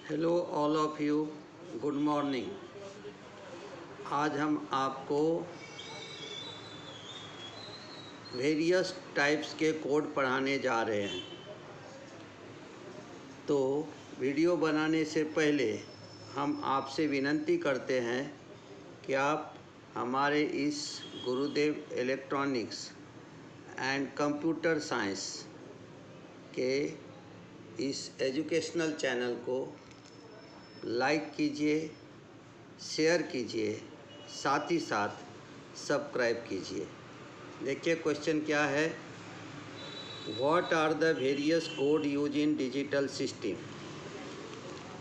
Hello all of you, good morning. आज हम आपको वेरियस टाइप्स के कोड पढ़ाने जा रहे हैं। तो वीडियो बनाने से पहले हम आपसे विनती करते हैं कि आप हमारे इस गुरुदेव इलेक्ट्रॉनिक्स एंड कंप्यूटर साइंस के इस एजुकेशनल चैनल को लाइक कीजिए, शेयर कीजिए, साथ ही साथ सब्सक्राइब कीजिए। देखिए क्वेश्चन क्या है। What are the various code use in digital system?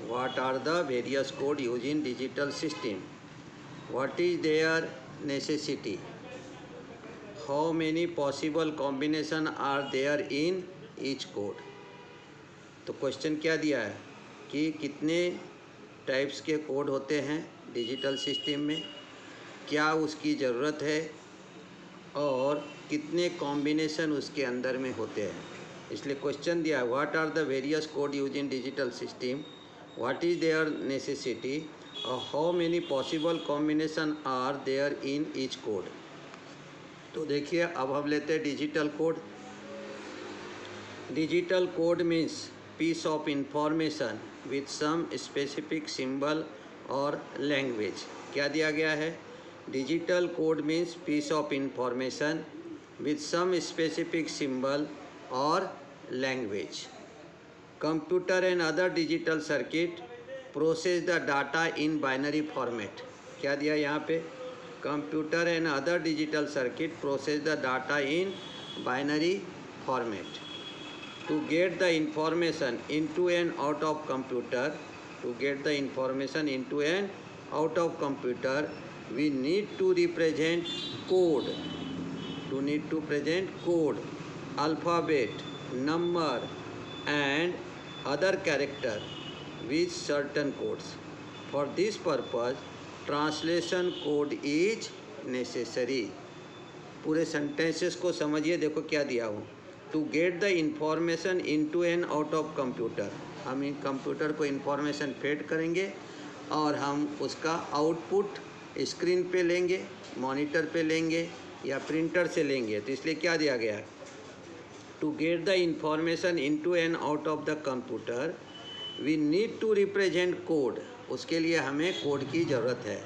What are the various code use in digital system? What is their necessity? How many possible combination are there in each code? तो question क्या दिया है कि कितने types के code होते हैं digital system में, क्या उसकी ज़रूरत है और कितने कॉम्बिनेशन उसके अंदर में होते हैं। इसलिए क्वेश्चन दिया है what are the various code use in digital system, what is there necessity और how many possible combination are there in each code. तो देखिए अब हम लेते हैं digital code. Digital code means piece of information with some specific symbol और language। क्या दिया गया है? Digital code means piece of information with some specific symbol और language। Computer and other digital circuit process the data in binary format। क्या दिया यहाँ पे? Computer and other digital circuit process the data in binary format। To get the information into and out of computer, we need to represent code. Alphabet, number, and other character with certain codes. For this purpose, translation code is necessary। पूरे sentences को समझिए। देखो क्या दिया हूँ। To get the information into and out of computer, हम इन computer को इंफॉर्मेशन फेड करेंगे और हम उसका आउटपुट स्क्रीन पे लेंगे, मॉनिटर पे लेंगे या प्रिंटर से लेंगे। तो इसलिए क्या दिया गया है? To get the information into and out of the computer we need to represent code. उसके लिए हमें कोड की ज़रूरत है,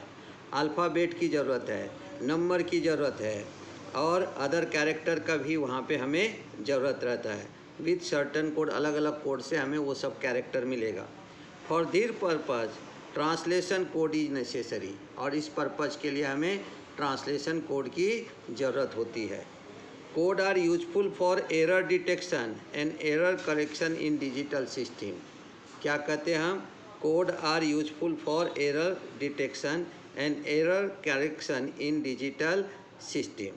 अल्फ़ाबेट की ज़रूरत है, नंबर की ज़रूरत है और अदर कैरेक्टर का भी वहाँ पे हमें ज़रूरत रहता है। विथ सर्टन कोड, अलग अलग कोड से हमें वो सब कैरेक्टर मिलेगा। For this purpose translation code is necessary, और इस पर्पज़ के लिए हमें ट्रांसलेशन कोड की ज़रूरत होती है। Code are useful for error detection and error correction in digital system. क्या कहते हैं हम? Code are useful for error detection and error correction in digital system.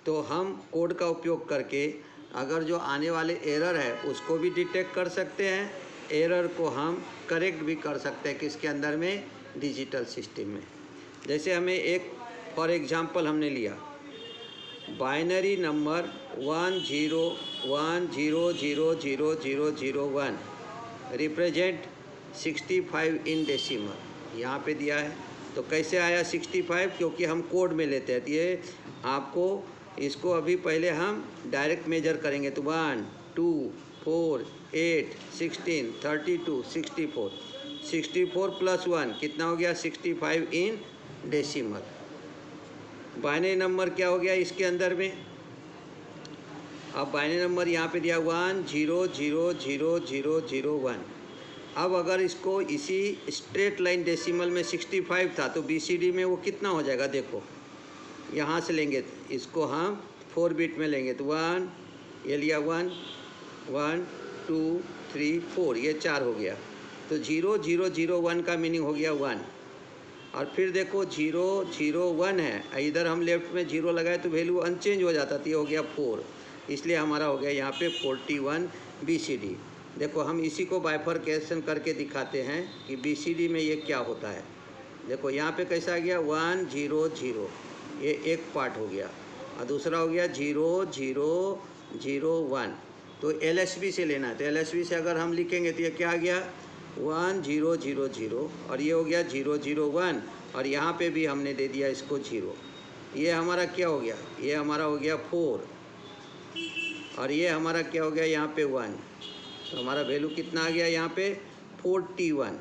तो हम कोड का उपयोग करके अगर जो आने वाले एरर है उसको भी डिटेक्ट कर सकते हैं, एरर को हम करेक्ट भी कर सकते हैं किसके अंदर में? डिजिटल सिस्टम में। जैसे हमें एक फॉर एग्जांपल हमने लिया binary number 1010000001 represent 65 in decimal. यहाँ पे दिया है तो कैसे आया 65? क्योंकि हम कोड में लेते हैं। तो ये आपको इसको अभी पहले हम डायरेक्ट मेजर करेंगे। तो 1 2 4 8 16 32 64 64 प्लस 1 कितना हो गया? 65 इन डेसिमल। बाइनरी नंबर क्या हो गया इसके अंदर में? अब बाइनरी नंबर यहाँ पे दिया 10000001। अब अगर इसको इसी स्ट्रेट लाइन डेसिमल में 65 था तो BCD में वो कितना हो जाएगा? देखो यहाँ से लेंगे इसको हम 4 बिट में लेंगे। तो 1 ये लिया 1 1 2 3 4 ये 4 हो गया। तो 0001 का मीनिंग हो गया 1। और फिर देखो 001 है, इधर हम लेफ्ट में 0 लगाए तो वैल्यू अनचेंज हो जाता था, ये हो गया 4। इसलिए हमारा हो गया यहाँ पे 41 BCD। देखो हम इसी को बाइफरकेशन करके दिखाते हैं कि BCD में ये क्या होता है। देखो यहाँ पे कैसा आ गया 100, ये एक पार्ट हो गया और दूसरा हो गया 0001। तो LSB से लेना है। तो LSB से अगर हम लिखेंगे तो ये क्या आ गया 1000 और ये हो गया 001 और यहाँ पे भी हमने दे दिया इसको 0। ये हमारा क्या हो गया, ये हमारा हो गया 4 और ये हमारा क्या हो गया यहाँ पे 1। तो हमारा वैल्यू कितना आ गया यहाँ पे 41,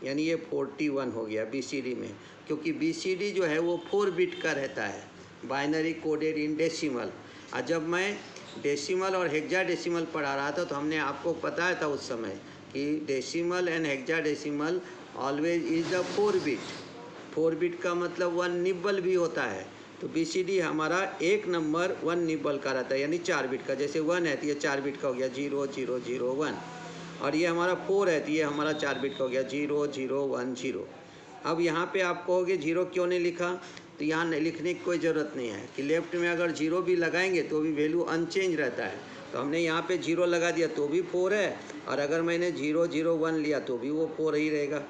यानी ये 41 हो गया BCD में, क्योंकि BCD जो है वो 4 बिट का रहता है, बाइनरी कोडेड इन डेसिमल। और जब मैं डेसिमल और हेक्साडेसिमल पढ़ा रहा था तो हमने आपको बताया था उस समय कि decimal and hexadecimal always is the 4 bit. 4 bit का मतलब 1 निब्बल भी होता है। तो BCD हमारा एक नंबर 1 निब्बल का रहता है, यानी 4 बिट का। जैसे 1 है तो ये 4 बिट का हो गया 0001 और ये हमारा 4 है तो ये हमारा 4 बिट का हो गया 0010। अब यहाँ पे आप कहोगे 0 क्यों नहीं लिखा, तो यहाँ लिखने की कोई ज़रूरत नहीं है कि लेफ्ट में अगर 0 भी लगाएंगे तो भी वैल्यू अनचेंज रहता है। तो हमने यहाँ पे 0 लगा दिया तो भी 4 है, और अगर मैंने 001 लिया तो भी वो 4 ही रहेगा।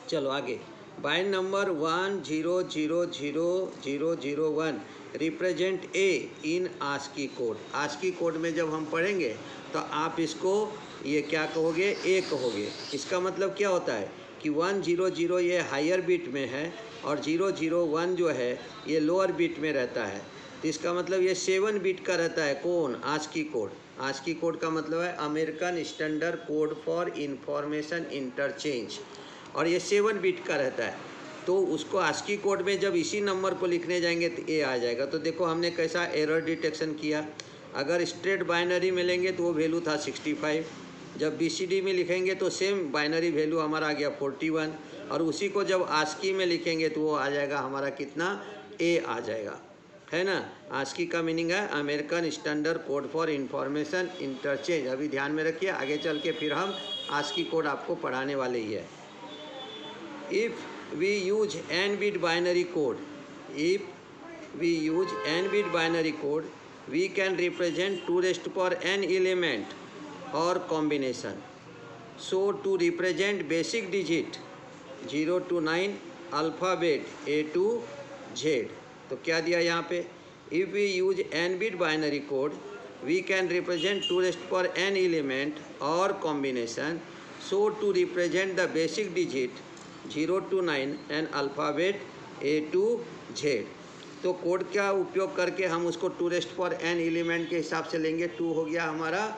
चलो आगे, binary number 10000001 represent A in ASCII code. ASCII code में जब हम पढ़ेंगे तो आप इसको ये क्या कहोगे, ए कहोगे। इसका मतलब क्या होता है कि 100 ये हायर बिट में है और 001 जो है ये लोअर बिट में रहता है। तो इसका मतलब ये 7 बिट का रहता है। कौन, आस्की कोड। आस्की कोड का मतलब है American standard code for information interchange, और ये 7 बिट का रहता है। तो उसको आस्की कोड में जब इसी नंबर को लिखने जाएंगे तो ए आ जाएगा। तो देखो हमने कैसा एरर डिटेक्शन किया। अगर स्ट्रेट बाइनरी में लेंगे तो वो वैल्यू था 65, जब BCD में लिखेंगे तो सेम बाइनरी वैल्यू हमारा आ गया 41, और उसी को जब आस्की में लिखेंगे तो वो आ जाएगा हमारा कितना, ए आ जाएगा, है ना। आस्की का मीनिंग है American standard code for information interchange. अभी ध्यान में रखिए, आगे चल के फिर हम आस्की कोड आपको पढ़ाने वाले ही है। If we use n-bit binary code, we can represent 2 n element or combination. So to represent basic digit 0 to 9 alphabet A to Z, तो क्या दिया यहाँ पे, if we use n-bit binary code, we can represent 2 n element or combination. So to represent the basic digit 0 to 9 and alphabet A to Z, तो code का उपयोग करके हम उसको 2n एलिमेंट के हिसाब से लेंगे। 2 हो गया हमारा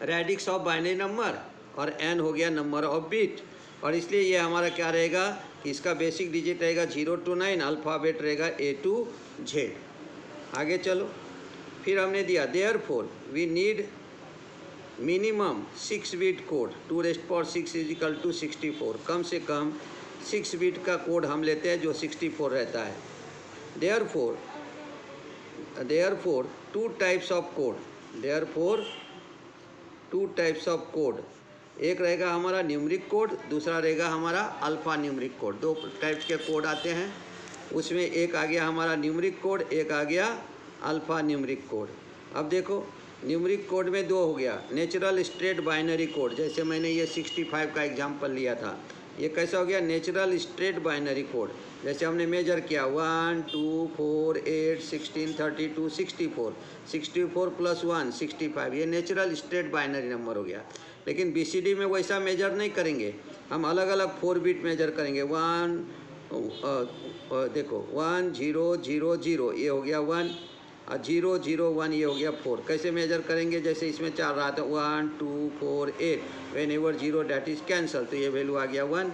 रेडिक्स ऑफ बाइनरी नंबर और n हो गया नंबर ऑफ बिट, और इसलिए ये हमारा क्या रहेगा कि इसका बेसिक डिजिट रहेगा 0 to 9, अल्फ़ाबेट रहेगा A to Z। आगे चलो, फिर हमने दिया therefore we need minimum 6 bit code. 2⁶ is equal to 64, कम से कम 6 बिट का कोड हम लेते हैं जो 64 रहता है। देयरफॉर 2 टाइप्स ऑफ कोड, एक रहेगा हमारा न्यूमरिक कोड, दूसरा रहेगा हमारा अल्फ़ा न्यूमरिक कोड। 2 टाइप्स के कोड आते हैं, उसमें एक आ गया हमारा न्यूमरिक कोड, एक आ गया अल्फ़ा न्यूमरिक कोड। अब देखो न्यूमरिक कोड में 2 हो गया, नेचुरल स्ट्रेट बाइनरी कोड, जैसे मैंने ये 65 का एग्जांपल लिया था, ये कैसा हो गया नेचुरल स्ट्रेट बाइनरी कोड। जैसे हमने मेजर किया 1 2 4 8 16 32 64, 64 + 1 65, ये नेचुरल स्ट्रेट बाइनरी नंबर हो गया। लेकिन BCD में वैसा मेजर नहीं करेंगे, हम अलग अलग 4 बिट मेजर करेंगे। देखो 1 0 0 0 ये हो गया 1, और 0 0 1 ये हो गया 4। कैसे मेजर करेंगे, जैसे इसमें 4 रहा था 1 2 4 8, when ever 0 that is cancel, तो ये वैल्यू आ गया 1।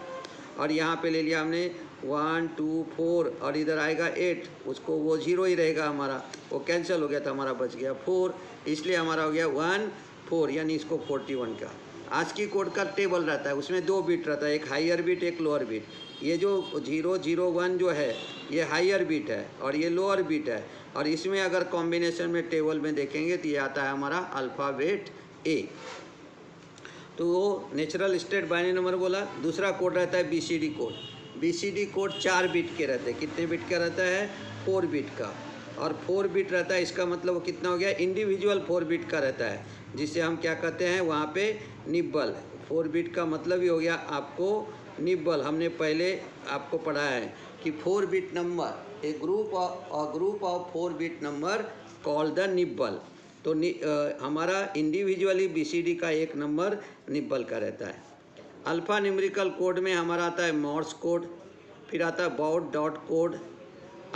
और यहाँ पे ले लिया हमने 1 2 4 और इधर आएगा 8, उसको वो 0 ही रहेगा हमारा, वो कैंसिल हो गया था, हमारा बच गया 4, इसलिए हमारा हो गया 1 4, यानी इसको 41 का। आस्की कोड का टेबल रहता है, उसमें 2 बिट रहता है, एक हायर बिट एक लोअर बिट। ये जो 001 जो है ये हायर बिट है और ये लोअर बिट है, और इसमें अगर कॉम्बिनेशन में टेबल में देखेंगे तो ये आता है हमारा अल्फ़ाबेट A। तो वो नेचुरल स्ट्रेट बाइनरी नंबर बोला। दूसरा कोड रहता है BCD code. BCD code 4 bit के रहते हैं। कितने बिट का रहता है, 4 बिट का, और 4 बिट रहता है, इसका मतलब वो कितना हो गया, इंडिविजुअल 4 बिट का रहता है, जिसे हम क्या कहते हैं वहाँ पे निब्बल। 4 बिट का मतलब ही हो गया आपको निब्बल। हमने पहले आपको पढ़ाया है कि 4 bit number, A group of 4 bit number called the nibble. तो हमारा इंडिविजुअली BCD का एक नंबर निब्बल का रहता है। अल्फ़ा न्यूमेरिकल कोड में हमारा आता है मॉर्स कोड, फिर आता है baud dot code,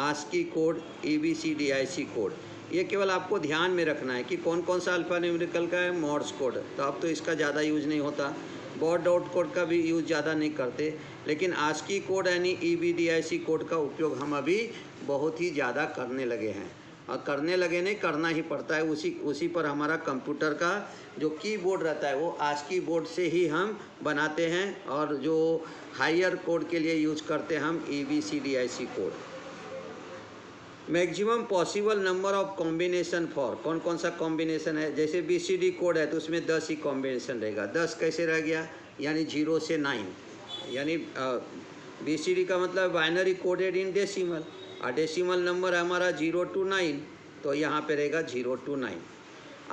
ASCII code, EBCDIC code. ये केवल आपको ध्यान में रखना है कि कौन कौन सा अल्फ़ा न्यूमेरिकल का है। मॉर्स कोड तो अब तो इसका ज़्यादा यूज़ नहीं होता, बाउड डॉट कोड का भी यूज़ ज़्यादा नहीं करते, लेकिन आस्की कोड यानी EBCDIC कोड का उपयोग हम अभी बहुत ही ज़्यादा करने लगे हैं। और करने लगे नहीं, करना ही पड़ता है। उसी पर हमारा कंप्यूटर का जो कीबोर्ड रहता है वो आस्की बोर्ड से ही हम बनाते हैं, और जो हायर कोड के लिए यूज करते हैं हम EBCDIC code. Maximum possible number of combination for, कौन कौन सा कॉम्बिनेशन है। जैसे BCD कोड है तो उसमें 10 ही कॉम्बिनेशन रहेगा। 10 कैसे रह गया, यानी 0 से 9, यानी BCD का मतलब बाइनरी कोडेड इन डेसिमल, और डेसिमल नंबर हमारा 0 to 9, तो यहाँ पे रहेगा 0 to 9।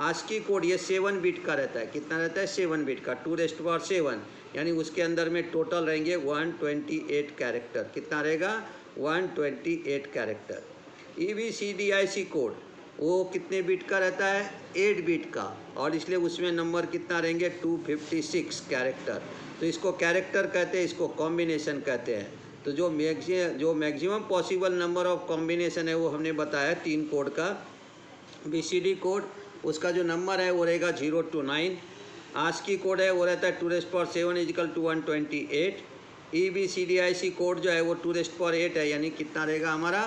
आस्की कोड ये 7 बिट का रहता है। कितना रहता है, 7 बिट का, 2⁻7, यानी उसके अंदर में टोटल रहेंगे 128 कैरेक्टर। कितना रहेगा, 128 कैरेक्टर। EBCDIC कोड वो कितने बिट का रहता है, 8 बिट का, और इसलिए उसमें नंबर कितना रहेंगे, 256 कैरेक्टर। तो इसको कैरेक्टर कहते हैं, इसको कॉम्बिनेशन कहते हैं। तो जो maximum possible number of combination है वो हमने बताया 3 कोड का। BCD कोड उसका जो नंबर है वो रहेगा 0 to 9। आस्की कोड है वो रहता है 2⁻7 = 128। EBCDIC कोड जो है वो 2⁸ है, यानी कितना रहेगा हमारा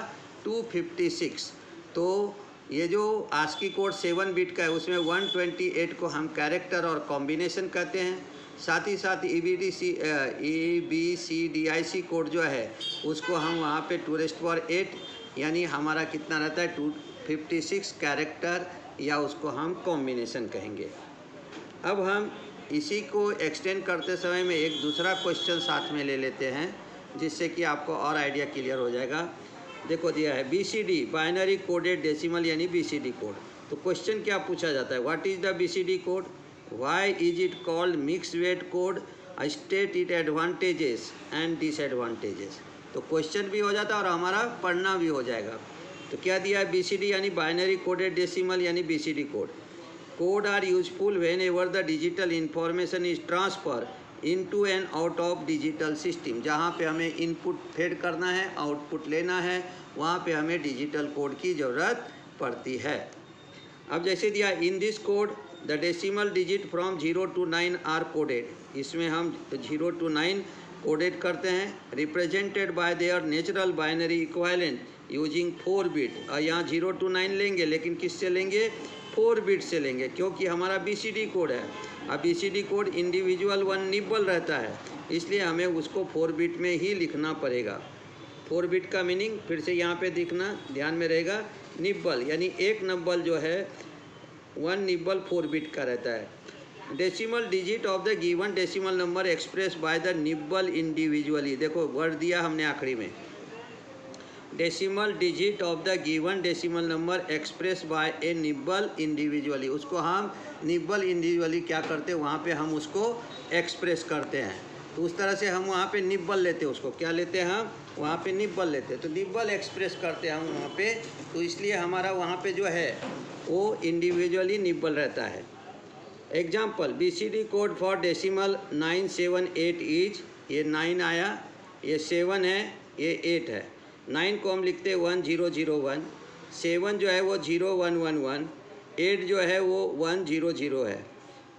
256। तो ये जो आस्की कोड 7 बिट का है उसमें 128 को हम कैरेक्टर और कॉम्बिनेशन कहते हैं। साथ ही साथ EBCDIC कोड जो है उसको हम वहाँ पे 2⁸, यानी हमारा कितना रहता है 256 कैरेक्टर, या उसको हम कॉम्बिनेशन कहेंगे। अब हम इसी को एक्सटेंड करते समय में एक दूसरा क्वेश्चन साथ में ले लेते हैं, जिससे कि आपको और आइडिया क्लियर हो जाएगा। देखो दिया है BCD बाइनरी कोडेड डेसिमल यानी BCD कोड। तो क्वेश्चन क्या पूछा जाता है, what is the BCD code, why is it called mix weight code, state it advantages and disadvantages. तो क्वेश्चन भी हो जाता है और हमारा पढ़ना भी हो जाएगा। तो क्या दिया है, BCD यानी बाइनरी कोडेड डेसिमल यानी BCD code. Code are useful whenever the digital information is transfer into and out of digital system. जहाँ पे हमें इनपुट फेड करना है, आउटपुट लेना है, वहाँ पे हमें डिजिटल कोड की ज़रूरत पड़ती है। अब जैसे दिया, in this code the decimal digit from 0 to 9 are coded. इसमें हम 0 to 9 कोडेड करते हैं, represented by their natural binary equivalent using 4 bit. और यहाँ 0 to 9 लेंगे, लेकिन किससे लेंगे, 4 बिट से लेंगे, क्योंकि हमारा BCD कोड है। अब BCD कोड इंडिविजुअल 1 निब्बल रहता है, इसलिए हमें उसको 4 बिट में ही लिखना पड़ेगा। 4 बिट का मीनिंग फिर से यहाँ पे दिखना ध्यान में रहेगा, निब्बल यानी एक नब्बल जो है 1 निब्बल 4 बिट का रहता है। Decimal digit of the given decimal number express by the nibble individually. देखो वर्ड दिया हमने आखिरी में, decimal digit of the given decimal number express bye A nibble individually. उसको हम निब्बल इंडिविजुअली क्या करते हैं, वहाँ पे हम उसको एक्सप्रेस करते हैं। तो उस तरह से हम वहाँ पे निब्बल लेते हैं, उसको क्या लेते हैं हम, वहाँ पे निब्बल लेते हैं। तो निब्बल एक्सप्रेस करते हैं हम वहाँ पे, तो इसलिए हमारा वहाँ पे जो है वो इंडिविजुअली निब्बल रहता है। Example, BCD code for decimal 978 is, ये 9 आया, ये 7 है, ये 8 है। 9 को हम लिखते हैं 1001, 7 जो है वो 0111, 8 जो है वो 100 है।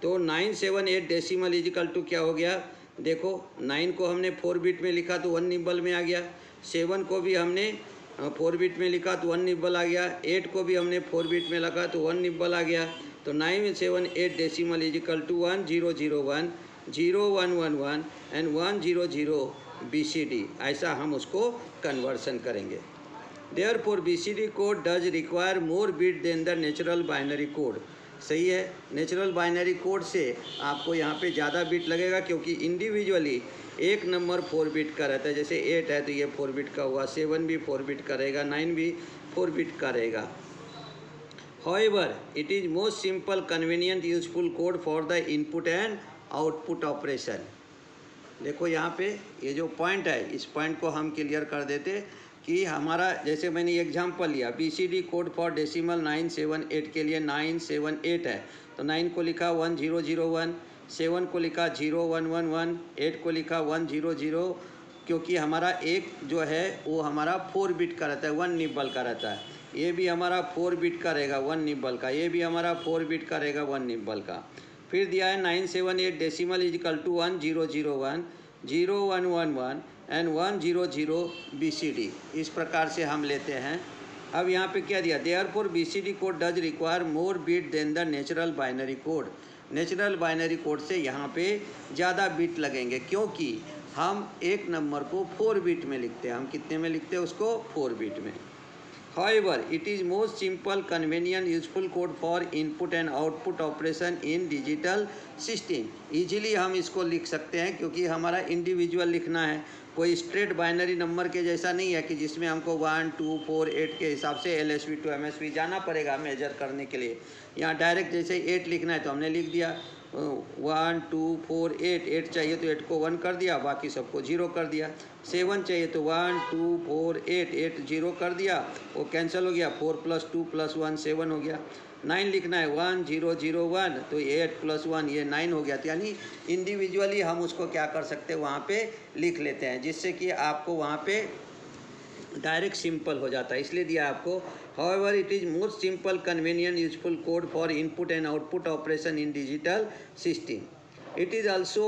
तो 978 डेसिमल इजिकल टू क्या हो गया, देखो 9 को हमने 4 बिट में लिखा तो 1 निब्बल में आ गया, 7 को भी हमने 4 बिट में लिखा तो 1 निब्बल आ गया, 8 को भी हमने 4 बिट में लिखा तो 1 निब्बल आ गया। तो 978 decimal is equal to 1001, 0111 and 100 BCD, ऐसा हम उसको कन्वर्सन करेंगे। Therefore BCD code does require more bit than the natural binary code. सही है, नेचुरल बाइनरी कोड से आपको यहाँ पे ज़्यादा बिट लगेगा, क्योंकि इंडिविजुअली एक नंबर 4 बिट का रहता है। जैसे 8 है तो ये 4 बिट का हुआ, 7 भी 4 बिट का रहेगा, 9 भी 4 बिट का रहेगा। However, it is most simple, convenient, useful code for the input and output operation। देखो यहाँ पे ये जो पॉइंट है, इस पॉइंट को हम क्लियर कर देते कि हमारा जैसे मैंने एग्जांपल लिया BCD कोड फॉर डेसिमल 978 के लिए 978 है, तो 9 को लिखा 1001, 7 को लिखा 0111, 8 को लिखा 100, क्योंकि हमारा एक जो है वो हमारा 4 बिट का रहता है, 1 निब्बल का रहता है। ये भी हमारा 4 बिट का रहेगा 1 निब्बल का, ये भी हमारा 4 बिट का रहेगा 1 निब्बल का। फिर दिया है 978 decimal is equal to 1001, 0111 and 100 BCD। इस प्रकार से हम लेते हैं। अब यहाँ पे क्या दिया, therefore BCD code does require more bit than the natural binary code. Natural binary code से यहाँ पे ज़्यादा बिट लगेंगे, क्योंकि हम एक नंबर को 4 बिट में लिखते हैं। हम कितने में लिखते हैं उसको? 4 बिट में। However, it is most simple, convenient, useful code for input and output operation in digital system. Easily हम इसको लिख सकते हैं, क्योंकि हमारा इंडिविजुअल लिखना है, कोई स्ट्रेट बाइनरी नंबर के जैसा नहीं है कि जिसमें हमको 1 2 4 8 के हिसाब से LSB to MSB जाना पड़ेगा मेजर करने के लिए। यहाँ डायरेक्ट जैसे 8 लिखना है तो हमने लिख दिया 1 2 4 8, 8 चाहिए तो 8 को 1 कर दिया, बाकी सबको 0 कर दिया। 7 चाहिए तो 1 2 4 8, 8 0 कर दिया, वो कैंसिल हो गया, 4 + 2 + 1 7 हो गया। 9 लिखना है 1 0 0 1, तो 8 + 1 ये 9 हो गया। तो यानी इंडिविजुअली हम उसको क्या कर सकते हैं, वहाँ पे लिख लेते हैं, जिससे कि आपको वहाँ पे डायरेक्ट सिंपल हो जाता है, इसलिए दिया आपको। However it is more simple, convenient, useful code for input and output operation in digital system. It is also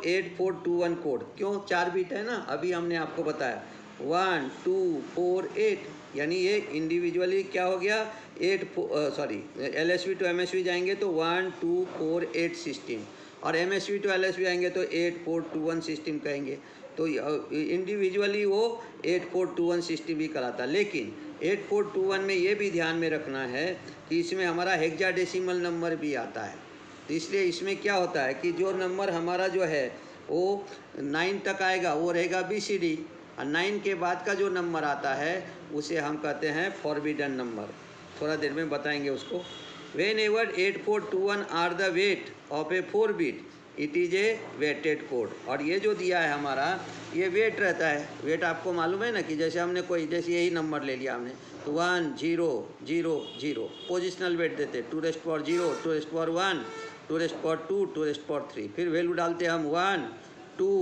8421 code. क्यों 4 बिट है ना, अभी हमने आपको बताया 1 2 4 8, यानी ये इंडिविजुअली क्या हो गया, LSB to MSB जाएंगे तो 1 2 4 8 सिस्टम, और MSB to LSB आएंगे तो 8421 सिस्टम कहेंगे। तो इंडिविजुअली वो 8421 सिस्टम भी कराता। लेकिन 8421 में ये भी ध्यान में रखना है कि इसमें हमारा हेक्साडेसिमल नंबर भी आता है। तो इसलिए इसमें क्या होता है कि जो नंबर हमारा जो है वो 9 तक आएगा वो रहेगा BCD, और 9 के बाद का जो नंबर आता है उसे हम कहते हैं फॉरबिडन नंबर। थोड़ा देर में बताएंगे उसको। Whenever 8421 are the weight of a 4 bit, it is a weighted code. और ये जो दिया है हमारा, ये वेट रहता है। वेट आपको मालूम है ना, कि जैसे हमने कोई जैसे यही नंबर ले लिया हमने, तो 1 0 0 0 पोजिशनल वेट देते, 2 raised power 0, 2 raised power 1, 2 raised power 2, 2 raised power 3, फिर वैल्यू डालते हम 1 2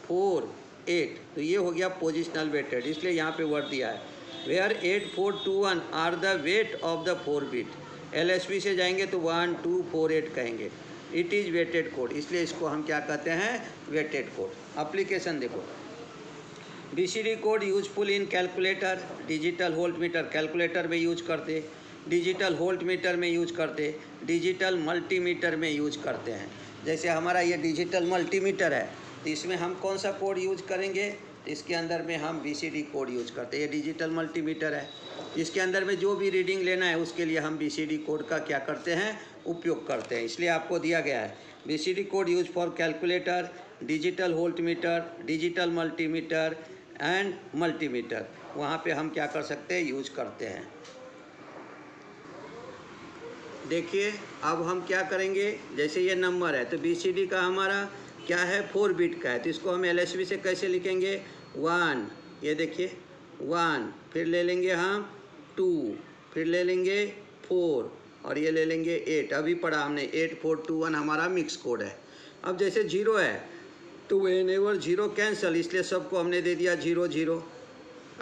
4 8, तो ये हो गया पोजिशनल वेटेड। इसलिए यहाँ पे वर्ड दिया है where 8421 are the weight of the 4 bit. LSB से जाएंगे तो 1 2 4 8 कहेंगे। इट इज़ वेटेड कोड, इसलिए इसको हम क्या कहते हैं, वेटेड कोड। एप्लीकेशन देखो, BCD code useful in calculator, digital volt meter calculator में यूज करते, डिजिटल वोल्ट मीटर में यूज करते, डिजिटल मल्टीमीटर में यूज करते हैं। जैसे हमारा ये डिजिटल मल्टीमीटर है, तो इसमें हम कौन सा कोड यूज करेंगे, तो इसके अंदर में हम BCD कोड यूज करते हैं। ये डिजिटल मल्टीमीटर है, इसके अंदर में जो भी रीडिंग लेना है उसके लिए हम BCD कोड का क्या करते हैं, उपयोग करते हैं। इसलिए आपको दिया गया है BCD code use for calculator, digital volt meter, digital multimeter and multimeter. वहाँ पे हम क्या कर सकते हैं, यूज करते हैं। देखिए अब हम क्या करेंगे, जैसे ये नंबर है तो BCD का हमारा क्या है, 4 बिट का है, तो इसको हम LSB से कैसे लिखेंगे, 1, ये देखिए 1, फिर ले लेंगे हम 2, फिर ले लेंगे 4, और ये ले लेंगे 8। अभी पढ़ा हमने 8421 हमारा मिक्स कोड है। अब जैसे 0 है तो व्हेनेवर 0 कैंसिल, इसलिए सबको हमने दे दिया 0 0।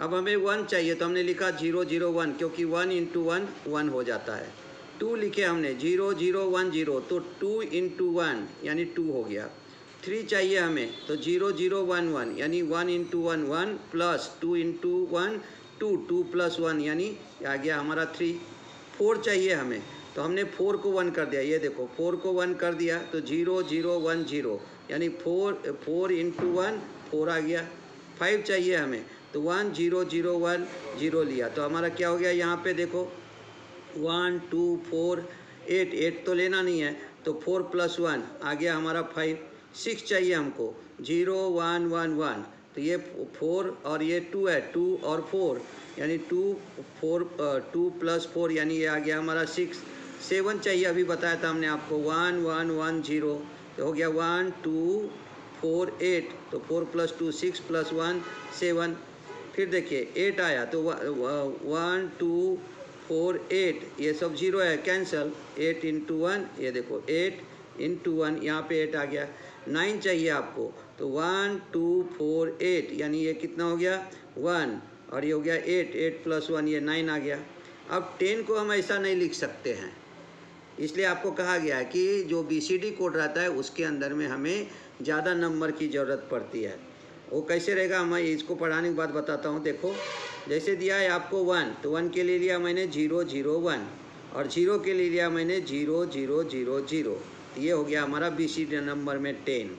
अब हमें 1 चाहिए तो हमने लिखा 0 0 1, क्योंकि 1 × 1 1 हो जाता है। 2 लिखे हमने 0 0 1 0, तो 2 × 1 यानी 2 हो गया। 3 चाहिए हमें तो 0 0 1 1, यानी 1 × 1 1 प्लस 2 × 1 2, 2 + 1 यानी आ गया हमारा 3। 4 चाहिए हमें तो हमने 4 को 1 कर दिया, ये देखो 4 को 1 कर दिया तो 0 0 1 0, यानी 4 × 1 4 आ गया। 5 चाहिए हमें तो 1 0 0 1 0 लिया, तो हमारा क्या हो गया, यहाँ पे देखो 1 2 4 8, 8 तो लेना नहीं है तो 4 + 1 आ गया हमारा 5। 6 चाहिए हमको 0 1 1 1, तो ये 4 और ये 2 है, 2 और 4 यानी 2 + 4 यानी ये आ गया हमारा 6। 7 चाहिए, अभी बताया था हमने आपको 1 1 1 0, तो हो गया 1 2 4 8, तो 4 + 2 6 + 1 7। फिर देखिए 8 आया तो 1 2 4 8, ये सब 0 है, कैंसल। 8 इंटू 1, ये देखो 8 इंटू 1, यहाँ पे 8 आ गया। 9 चाहिए आपको, तो 1 2 4 8, यानी ये कितना हो गया 1, और ये हो गया 8, 8 प्लस 1, ये 9 आ गया। अब 10 को हम ऐसा नहीं लिख सकते हैं, इसलिए आपको कहा गया है कि जो BCD कोड रहता है उसके अंदर में हमें ज़्यादा नंबर की ज़रूरत पड़ती है। वो कैसे रहेगा, मैं इसको पढ़ाने के बाद बताता हूँ। देखो जैसे दिया है आपको 1, तो 1 के लिए लिया मैंने 0 0 1, और 0 के लिए लिया मैंने 0 0 0 0, ये हो गया हमारा BCD नंबर में 10।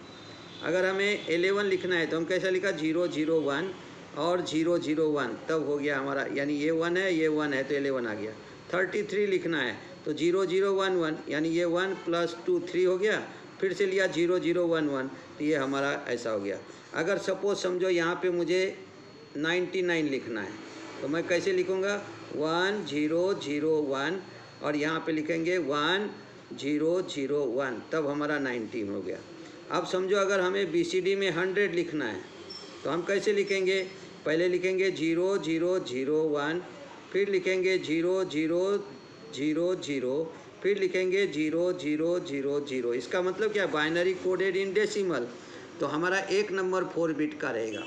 अगर हमें 11 लिखना है तो हम कैसा लिखा 0 0 1 और 0 0 1, तब हो गया हमारा, यानी ये 1 है, ये 1 है, तो 11 आ गया। 33 लिखना है तो 0 0 1 1, यानी ये 1 प्लस 2 3 हो गया, फिर से लिया 0 0 1 1, तो ये हमारा ऐसा हो गया। अगर सपोज समझो यहाँ पे मुझे 99 लिखना है, तो मैं कैसे लिखूँगा 1 0 0 1, और यहाँ पे लिखेंगे 1 0 0 1, तब हमारा 90 हो गया। अब समझो अगर हमें BCD में 100 लिखना है, तो हम कैसे लिखेंगे, पहले लिखेंगे 0 0 0 1, फिर लिखेंगे 0 0 0 0, फिर लिखेंगे 0 0 0 0। इसका मतलब क्या, बाइनरी कोडेड इन डेसिमल, तो हमारा एक नंबर 4 बिट का रहेगा।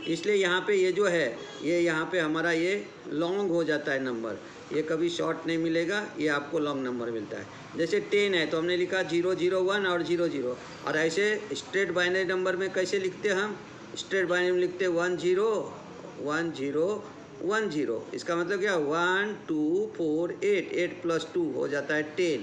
इसलिए यहाँ पे ये जो है, ये यहाँ पे हमारा ये लॉन्ग हो जाता है नंबर, ये कभी शॉर्ट नहीं मिलेगा, ये आपको लॉन्ग नंबर मिलता है। जैसे 10 है तो हमने लिखा 0 0 1 और 0 0, और ऐसे स्ट्रेट बाइनरी नंबर में कैसे लिखते हैं हम, स्ट्रेट बाइनरी में लिखते 1 0 1 0 1 0। इसका मतलब क्या, 1 2 4 8, 8 प्लस 2 हो जाता है 10।